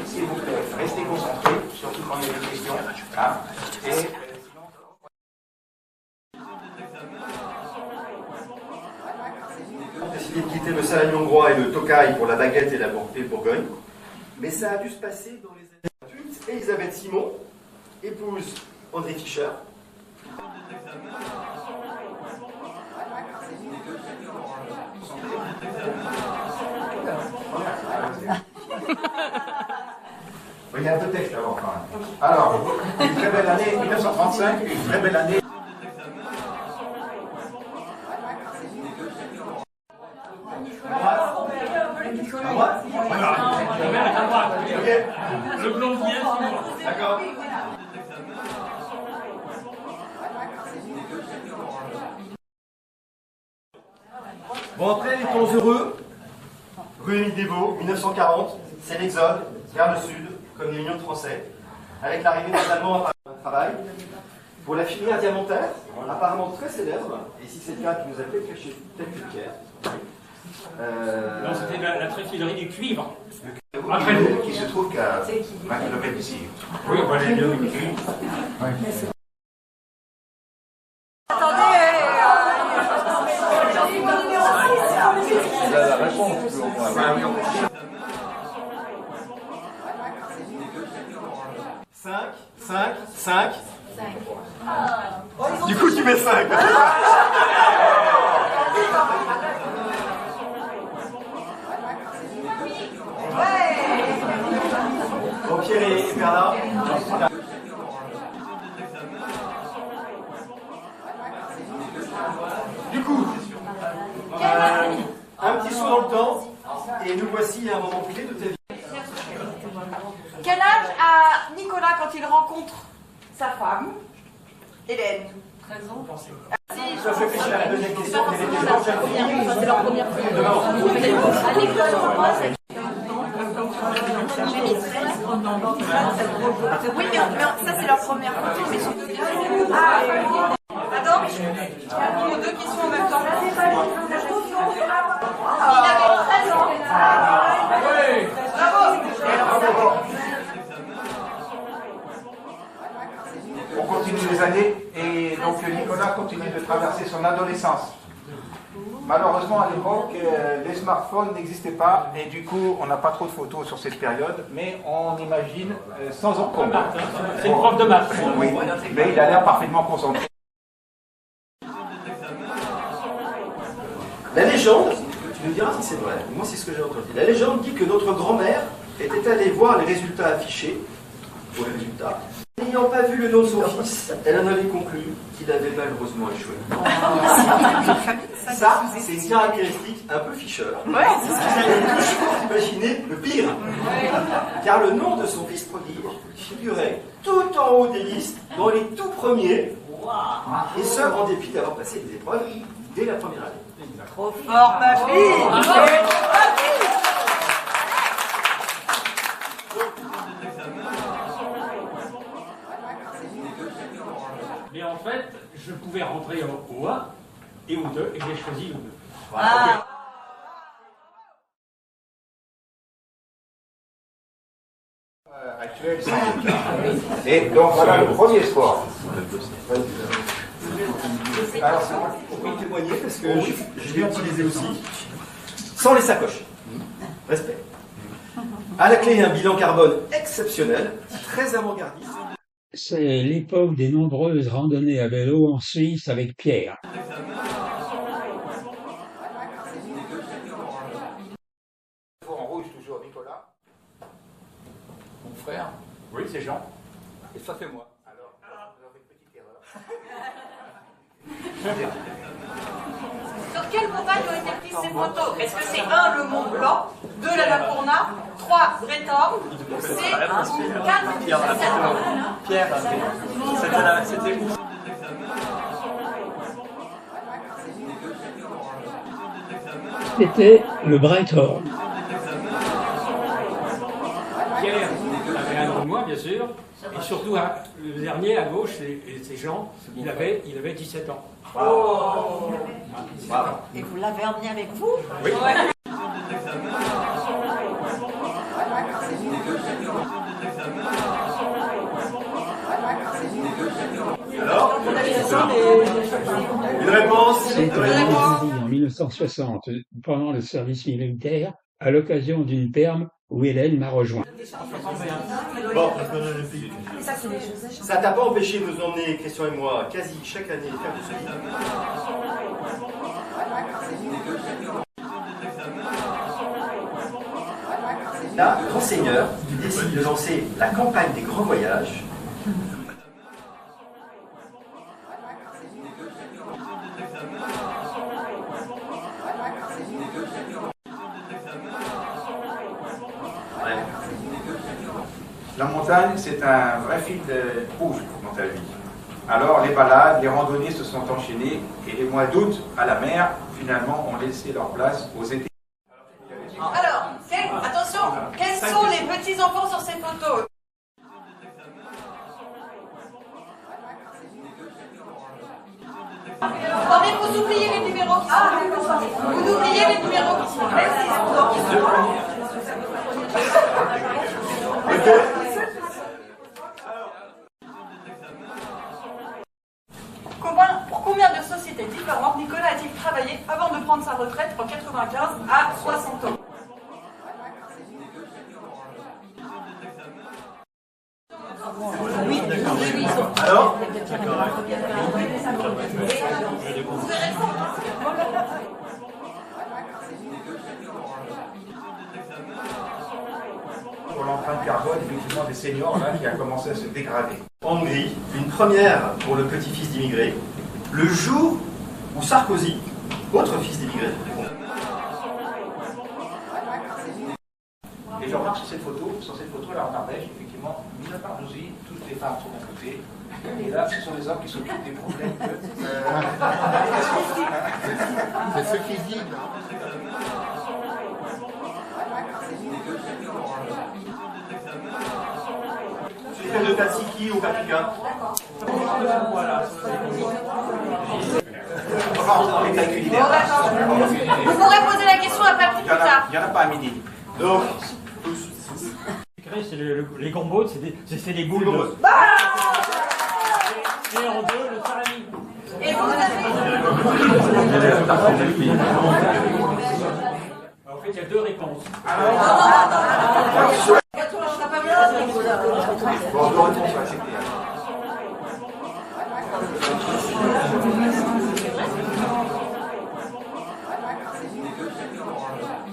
S'il vous plaît, restez concentrés, surtout quand il y a des questions. Hein, ont décidé de quitter le salami hongrois et le Tokai pour la baguette et la Bourgogne. Mais ça a dû se passer dans les années 28. Elisabeth Simon épouse André Fischer. il y a un peu de texte avant quand même. Alors, une très belle année, 1935, une très belle année. Le plombier, D'accord. Bon, après, les temps heureux, rue Émile Desvaux, 1940, c'est l'exode vers le sud, comme l'Union de Français, avec l'arrivée des Allemands à travail. Pour la filière diamantaire, apparemment très célèbre, et si c'est le cas, qui nous a peut-être caché peut-être une pierre. Non, c'était la tréfilerie du cuivre. Qui se trouve qu'à 20 km d'ici. Oui, on va aller bien. La réponse, Cinq. Du coup, tu mets 5. Bon, Pierre et Bernard. Du coup, un petit saut dans le temps, et nous voici à un moment clé de ta vie. Quel âge a Nicolas quand il rencontre sa femme, Hélène? 13 ans. Ça fait réfléchir à la deuxième question. C'est leur première fois. À l'école, moi, c'est... Oui, mais ça c'est leur première photo. Mais pardon, il y a deux questions en même temps. Il avait 13 ans. Bravo. On continue les années et donc Nicolas continue de traverser son adolescence. Malheureusement à l'époque les smartphones n'existaient pas et du coup on n'a pas trop de photos sur cette période, mais on imagine sans encombre. C'est une prof de maths. Oui, mais il a l'air parfaitement concentré. La légende, tu me diras si c'est vrai, moi c'est ce que j'ai entendu. La légende dit que notre grand-mère était allée voir les résultats affichés, ou les résultats. N'ayant pas vu le nom de son fils, elle en avait conclu qu'il avait malheureusement échoué. Ça, c'est une caractéristique un peu Fischer. Ouais, C'est ce qu'ils avaient toujours imaginé le pire. Car le nom de son fils prodige figurait tout en haut des listes, dans les tout premiers, et ce, en dépit d'avoir passé des épreuves dès la première année. trop fort, ma fille. Mais en fait, je pouvais rentrer au 1 et au 2 et j'ai choisi le 2. Ah. Actuel, et donc voilà le premier sport. Alors, on peut témoigner parce que je l'ai utilisé aussi, sans les sacoches. Respect. À la clé, un bilan carbone exceptionnel, très avant-gardiste. C'est l'époque des nombreuses randonnées à vélo en Suisse avec Pierre. En rouge toujours Nicolas. Mon frère. Oui, c'est Jean. Et ça fait moi. Alors une petite erreur. Sur quelle montagne ont été prises ces photos? Est-ce que c'est 1, le Mont Blanc, 2, l'Annapurna, 3, Breithorn, C, 4, Pierre, c'était où? C'était le Breithorn. Pierre, avait un nom de moi, bien sûr. Et surtout, le dernier, à gauche, c'est Jean. Il avait 17 ans. Oh. Bravo. Et vous l'avez emmené avec vous? Oui. Alors, une réponse? C'est en 1960, pendant le service militaire, à l'occasion d'une perme où Hélène m'a rejoint. Bon, ça t'a pas empêché de nous emmener, Christian et moi, quasi chaque année faire du solide. Là, grand seigneur qui décide de lancer la campagne des grands voyages. La montagne, c'est un vrai fil rouge dans ta vie. Alors, les balades, les randonnées se sont enchaînées et les mois d'août à la mer, finalement, ont laissé leur place aux étés. Alors, attention, quels sont les petits enfants sur ces photos? Non mais vous oubliez les numéros qui sont là. Vous oubliez les numéros qui sont là. Pour combien de sociétés différentes Nicolas a-t-il travaillé avant de prendre sa retraite en 95 à 60 ans? Oui, Alors, Pour l'empreinte carbone, effectivement, des seniors là, qui a commencé à se dégrader. en Hongrie, une première pour le petit-fils d'immigrés, le jour où Sarkozy, autre fils d'immigrés, Et je remarque sur cette photo là en Ardèche, effectivement, mis à part Josie, toutes les femmes sont d'un côté, et là, ce sont les hommes qui s'occupent des problèmes de... C'est ce qu'ils disent. tu fais de Tatsiki au Paprika. Comment les calculs Bon, d'accord. Vous pourrez poser la question après plus tard. Il n'y en a pas à midi. Donc, C'est les gombotes, c'est des boules de... Et en deux, le salami. Et vous avez... En fait, il y a deux réponses. Bon, deux réponses à accepter.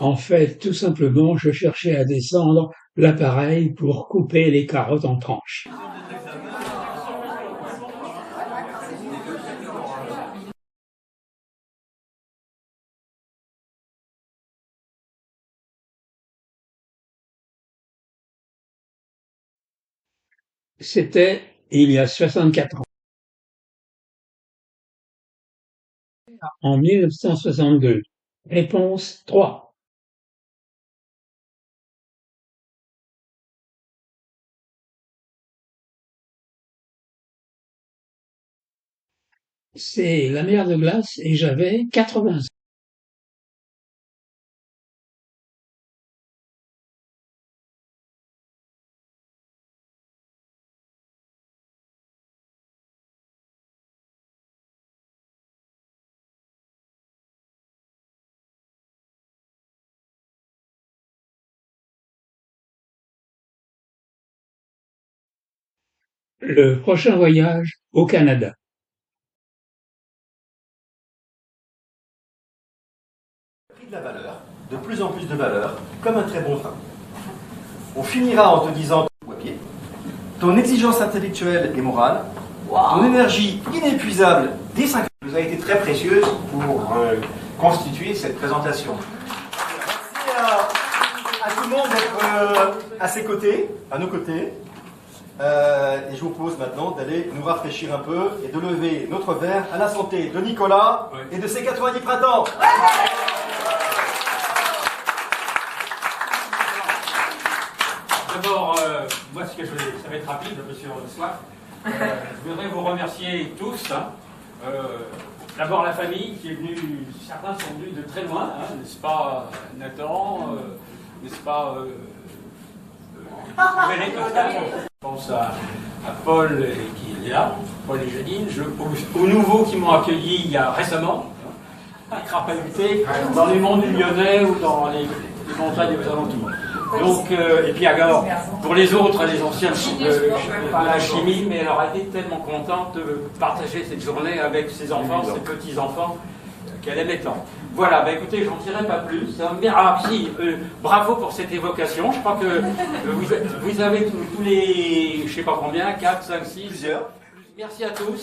En fait, tout simplement, je cherchais à descendre l'appareil pour couper les carottes en tranches. C'était il y a 64 ans. En 1962. Réponse 3. C'est la mer de glace et j'avais 80 ans. Le prochain voyage au Canada. pris de la valeur, de plus en plus de valeur, comme un très bon vin. On finira en te disant à pied, ton exigence intellectuelle et morale, ton énergie inépuisable des 5 Vous avez été très précieuse pour constituer cette présentation. Merci à tout le monde d'être à ses côtés, à nos côtés. Et je vous propose maintenant d'aller nous rafraîchir un peu et de lever notre verre à la santé de Nicolas et de ses 90 printemps. D'abord, moi, ça va être rapide, monsieur Soif. Je voudrais vous remercier tous. D'abord la famille qui est venue, certains sont venus de très loin, hein, n'est-ce pas Nathan, n'est-ce pas je pense à Paul qui est là, Paul et Janine, aux nouveaux qui m'ont accueilli il y a récemment, à Crapahuté, dans les monts du Lyonnais ou dans les montagnes aux alentours. Donc, et puis alors, pour les autres, les anciens, pas la chimie, mais elle aurait été tellement contente de partager cette journée avec ses enfants, ses petits-enfants, qu'elle aimait tant. Voilà, bah écoutez, j'en dirai pas plus. Ah si, bravo pour cette évocation. Je crois que vous avez tous les, je sais pas combien, 4, 5, 6. Plusieurs. Merci à tous.